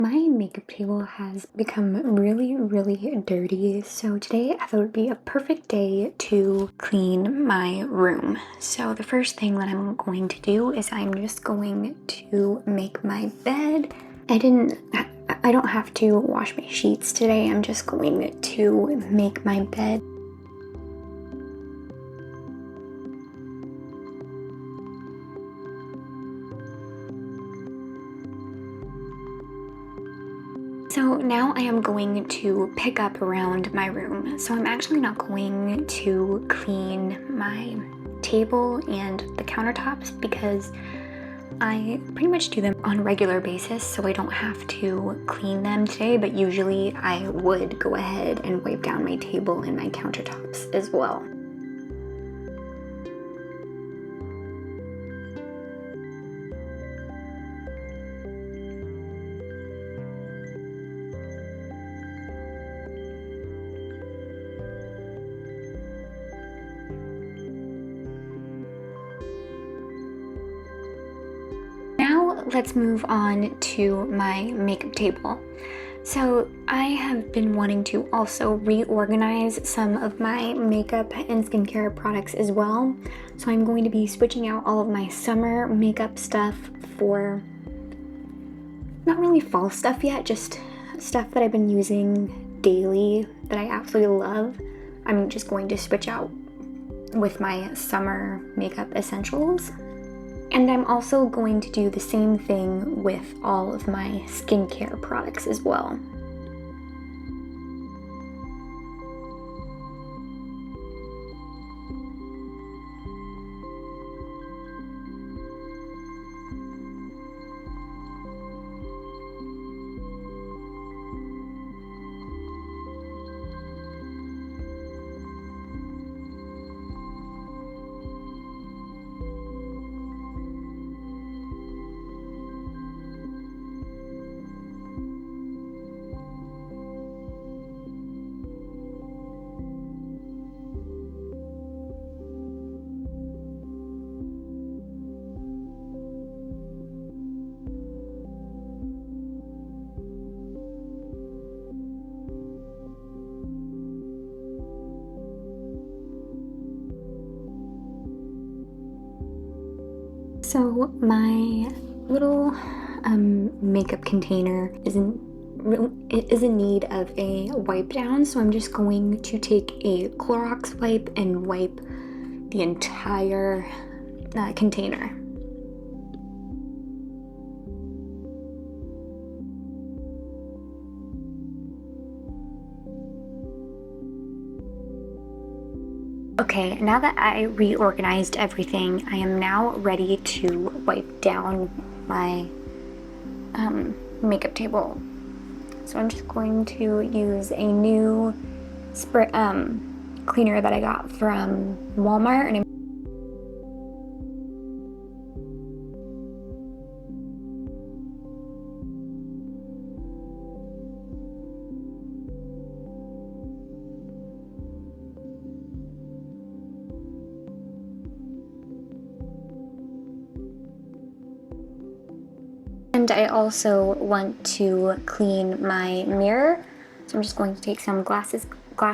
My makeup table has become really dirty, so today I thought it would be a perfect day to clean my room. So the first thing that I'm going to do is I'm just going to make my bed. I don't have to wash my sheets today. I'm just going to make my bed. So now I am going to pick up around my room. So I'm actually not going to clean my table and the countertops because I pretty much do them on a regular basis, so I don't have to clean them today, but usually I would go ahead and wipe down my table and my countertops as well. Now let's move on to my makeup table. So I have been wanting to also reorganize some of my makeup and skincare products as well. So I'm going to be switching out all of my summer makeup stuff for not really fall stuff yet, just stuff that I've been using daily that I absolutely love. I'm just going to switch out with my summer makeup essentials. And I'm also going to do the same thing with all of my skincare products as well. So my little makeup container is in need of a wipe down, so I'm just going to take a Clorox wipe and wipe the entire container. Okay, now that I reorganized everything, I am now ready to wipe down my makeup table. So I'm just going to use a new spray cleaner that I got from Walmart, and I also want to clean my mirror. So I'm just going to take some glass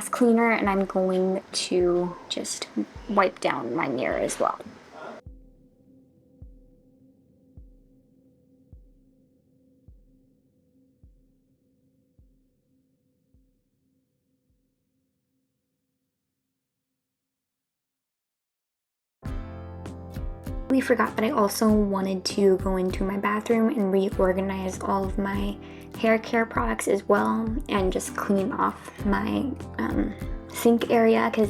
cleaner, and I'm going to just wipe down my mirror as well. We forgot that I also wanted to go into my bathroom and reorganize all of my hair care products as well, and just clean off my sink area because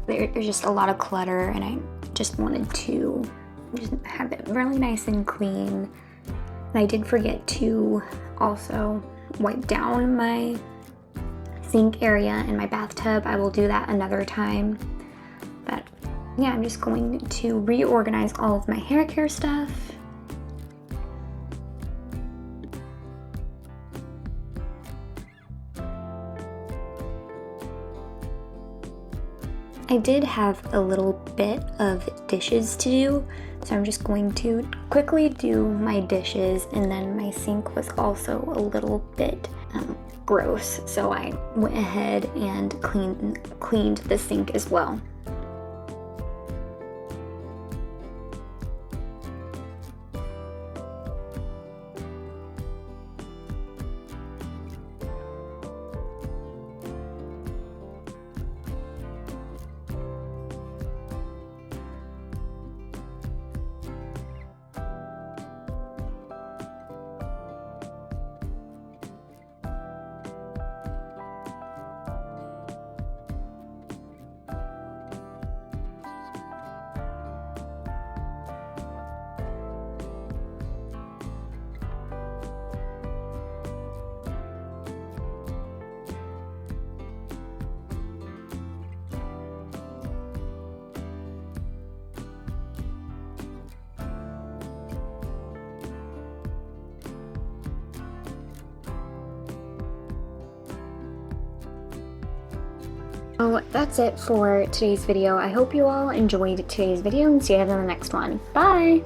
there's just a lot of clutter, and I just wanted to just have it really nice and clean. And I did forget to also wipe down my sink area and my bathtub. I will do that another time. But yeah, I'm just going to reorganize all of my hair care stuff. I did have a little bit of dishes to do, So I'm just going to quickly do my dishes, and then my sink was also a little bit gross, so I went ahead and cleaned the sink as well. So that's it for today's video. I hope you all enjoyed today's video and see you in the next one. Bye!